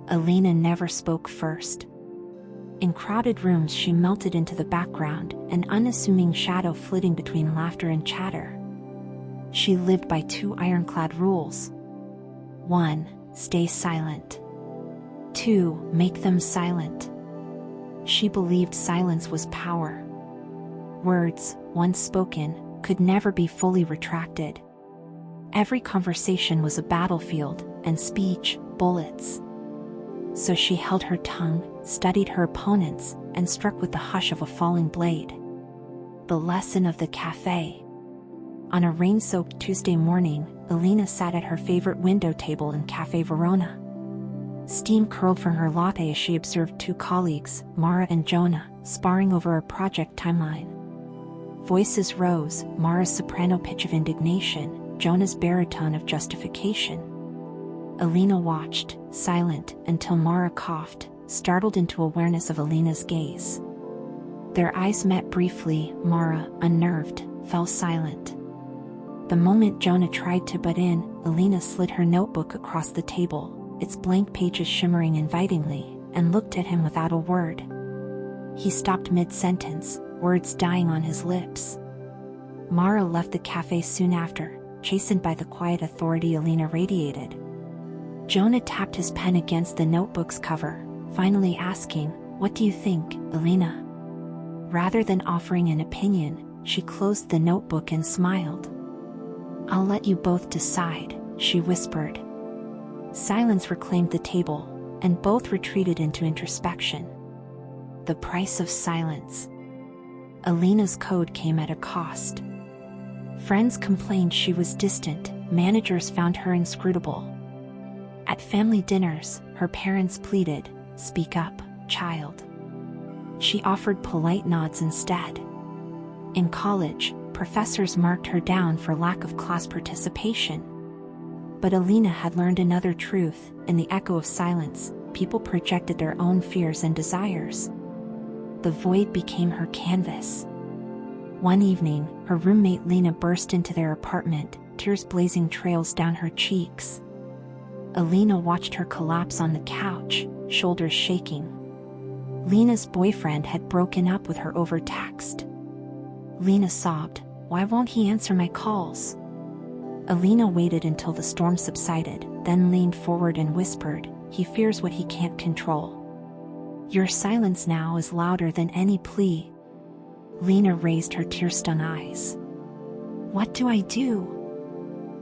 Alina never spoke first. In crowded rooms she melted into the background, an unassuming shadow flitting between laughter and chatter. She lived by two ironclad rules. 1. Stay silent. 2. Make them silent. She believed silence was power. Words, once spoken, could never be fully retracted. Every conversation was a battlefield, and speech, bullets. So she held her tongue, studied her opponents, and struck with the hush of a falling blade. The lesson of the cafe. On a rain-soaked Tuesday morning, Alina sat at her favorite window table in Cafe Verona. Steam curled from her latte as she observed two colleagues, Mara and Jonah, sparring over a project timeline. Voices rose, Mara's soprano pitch of indignation, Jonah's baritone of justification. Alina watched, silent, until Mara coughed, startled into awareness of Alina's gaze. Their eyes met briefly. Mara, unnerved, fell silent. The moment Jonah tried to butt in, Alina slid her notebook across the table, its blank pages shimmering invitingly, and looked at him without a word. He stopped mid-sentence, words dying on his lips. Mara left the cafe soon after, chastened by the quiet authority Alina radiated. Jonah tapped his pen against the notebook's cover, finally asking, "What do you think, Alina?" Rather than offering an opinion, she closed the notebook and smiled. "I'll let you both decide," she whispered. Silence reclaimed the table, and both retreated into introspection. The price of silence. Alina's code came at a cost. Friends complained she was distant, managers found her inscrutable. At family dinners, her parents pleaded, "Speak up, child." She offered polite nods instead. In college, professors marked her down for lack of class participation. But Alina had learned another truth: in the echo of silence, people projected their own fears and desires. The void became her canvas. One evening, her roommate Lena burst into their apartment, tears blazing trails down her cheeks. Alina watched her collapse on the couch, shoulders shaking. Lena's boyfriend had broken up with her over text. Lena sobbed, "Why won't he answer my calls?" Alina waited until the storm subsided, then leaned forward and whispered, "He fears what he can't control. Your silence now is louder than any plea." Lena raised her tear-stung eyes. "What do I do?"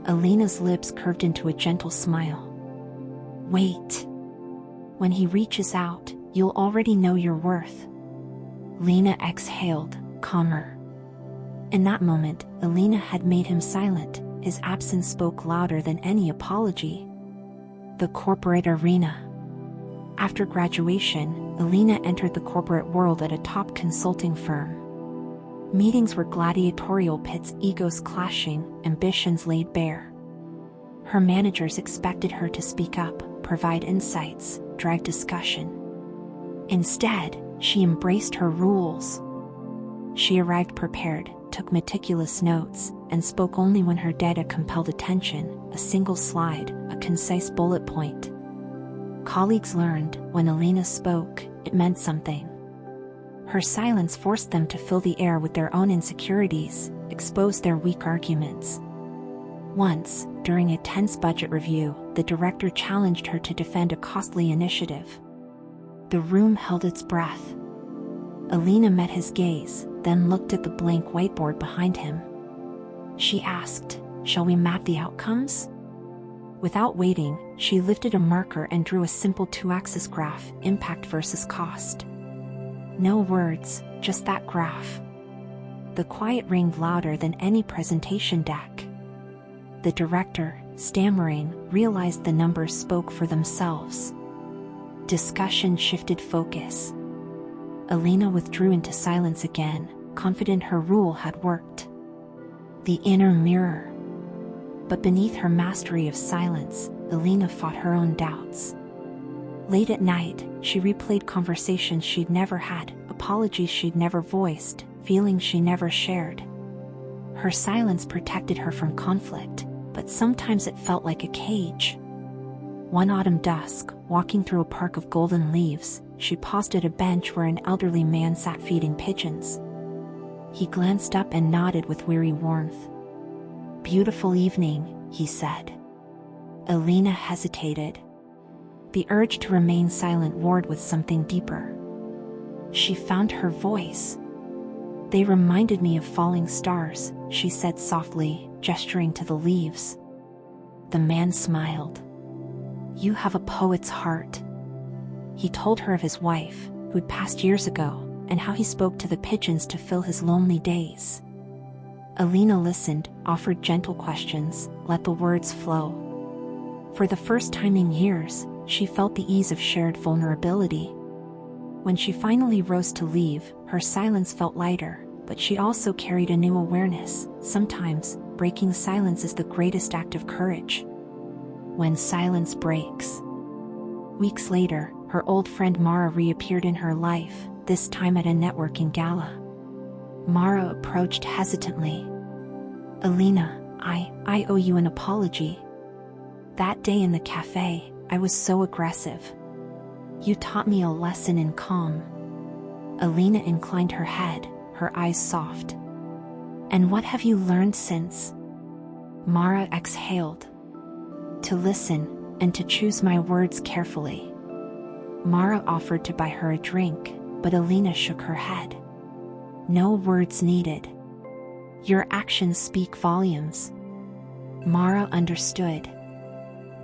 Alina's lips curved into a gentle smile. "Wait. When he reaches out, you'll already know your worth." Lena exhaled, calmer. In that moment, Alina had made him silent. His absence spoke louder than any apology. The corporate arena. After graduation, Alina entered the corporate world at a top consulting firm. Meetings were gladiatorial pits, egos clashing, ambitions laid bare. Her managers expected her to speak up, provide insights, drive discussion. Instead, she embraced her rules. She arrived prepared, took meticulous notes, and spoke only when her data compelled attention, a single slide, a concise bullet point. Colleagues learned, when Alina spoke, it meant something. Her silence forced them to fill the air with their own insecurities, expose their weak arguments. Once, during a tense budget review, the director challenged her to defend a costly initiative. The room held its breath. Alina met his gaze, then looked at the blank whiteboard behind him. She asked, "Shall we map the outcomes?" Without waiting, she lifted a marker and drew a simple two-axis graph, impact versus cost. No words, just that graph. The quiet rang louder than any presentation deck. The director, stammering, realized the numbers spoke for themselves. Discussion shifted focus. Alina withdrew into silence again, confident her rule had worked. The inner mirror. But beneath her mastery of silence, Alina fought her own doubts. Late at night, she replayed conversations she'd never had, apologies she'd never voiced, feelings she never shared. Her silence protected her from conflict, but sometimes it felt like a cage. One autumn dusk, Walking through a park of golden leaves, she paused at a bench where an elderly man sat feeding pigeons. He glanced up and nodded with weary warmth. "Beautiful evening," he said. Alina hesitated. The urge to remain silent warred with something deeper. She found her voice. "They reminded me of falling stars," she said softly, gesturing to the leaves. The man smiled. "You have a poet's heart." He told her of his wife, who'd passed years ago, and how he spoke to the pigeons to fill his lonely days. Alina listened, offered gentle questions, let the words flow. For the first time in years, she felt the ease of shared vulnerability. When she finally rose to leave, her silence felt lighter, but she also carried a new awareness. Sometimes, breaking silence is the greatest act of courage. When silence breaks. Weeks later, her old friend Mara reappeared in her life, this time at a networking gala. Mara approached hesitantly. "Alina, I owe you an apology. That day in the cafe, I was so aggressive. You taught me a lesson in calm." Alina inclined her head, her eyes soft. "And what have you learned since?" Mara exhaled. "To listen, and to choose my words carefully." Mara offered to buy her a drink, but Alina shook her head. "No words needed. Your actions speak volumes." Mara understood.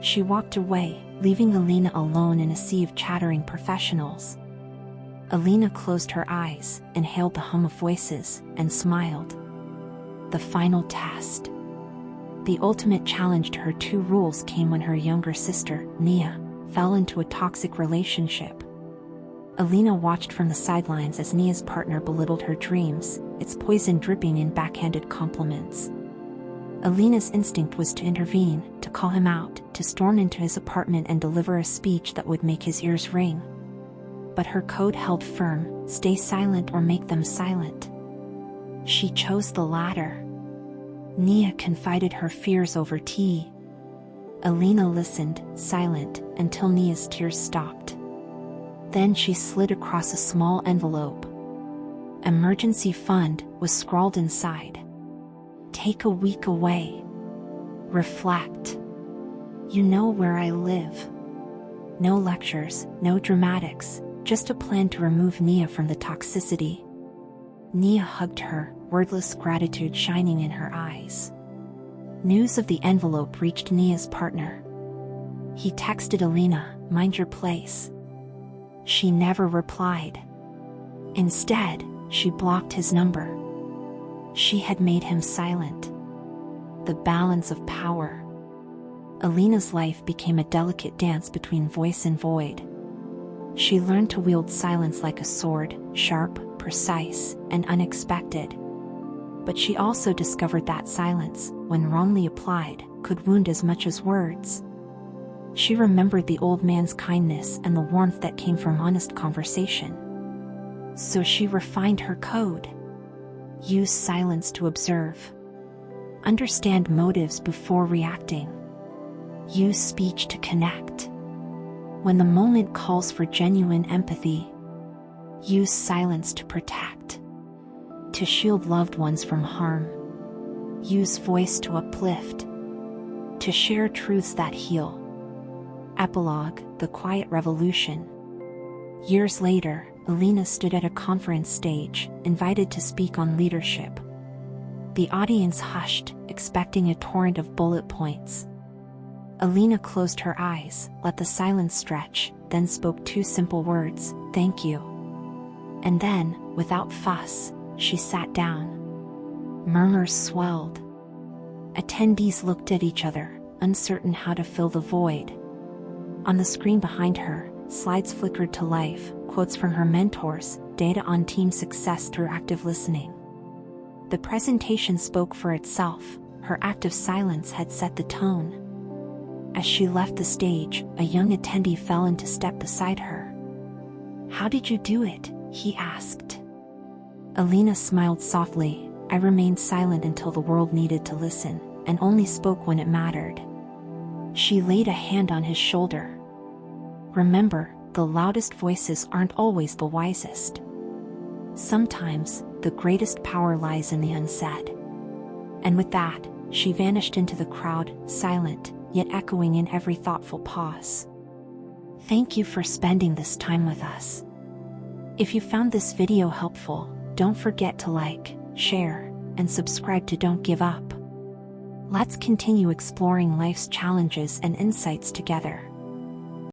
She walked away, leaving Alina alone in a sea of chattering professionals. Alina closed her eyes, inhaled the hum of voices, and smiled. The final test. The ultimate challenge to her two rules came when her younger sister, Nia, fell into a toxic relationship. Alina watched from the sidelines as Nia's partner belittled her dreams, its poison dripping in backhanded compliments. Alina's instinct was to intervene, to call him out, to storm into his apartment and deliver a speech that would make his ears ring. But her code held firm: stay silent or make them silent. She chose the latter. Nia confided her fears over tea. Alina listened, silent, until Nia's tears stopped. Then she slid across a small envelope. "Emergency fund" was scrawled inside. "Take a week away. Reflect. You know where I live." No lectures, no dramatics, just a plan to remove Nia from the toxicity. Nia hugged her, wordless gratitude shining in her eyes. News of the envelope reached Nia's partner. He texted Alina, "Mind your place." She never replied. Instead, she blocked his number. She had made him silent. The balance of power. Alina's life became a delicate dance between voice and void. She learned to wield silence like a sword, sharp, precise, and unexpected. But she also discovered that silence, when wrongly applied, could wound as much as words. She remembered the old man's kindness and the warmth that came from honest conversation. So she refined her code. Use silence to observe. Understand motives before reacting. Use speech to connect. When the moment calls for genuine empathy, use silence to protect. To shield loved ones from harm. Use voice to uplift. To share truths that heal. Epilogue: The Quiet Revolution. Years later, Alina stood at a conference stage, invited to speak on leadership. The audience hushed, expecting a torrent of bullet points. Alina closed her eyes, let the silence stretch, then spoke two simple words: "Thank you." And then, without fuss, she sat down. Murmurs swelled. Attendees looked at each other, uncertain how to fill the void. On the screen behind her, slides flickered to life, quotes from her mentors, data on team success through active listening. The presentation spoke for itself. Her act of silence had set the tone. As she left the stage, a young attendee fell into step beside her. "How did you do it?" he asked. Alina smiled softly. "I remained silent until the world needed to listen, and only spoke when it mattered." She laid a hand on his shoulder. Remember, the loudest voices aren't always the wisest. Sometimes, the greatest power lies in the unsaid. And with that, she vanished into the crowd, silent, yet echoing in every thoughtful pause. Thank you for spending this time with us. If you found this video helpful, don't forget to like, share, and subscribe to Don't Give Up. Let's continue exploring life's challenges and insights together.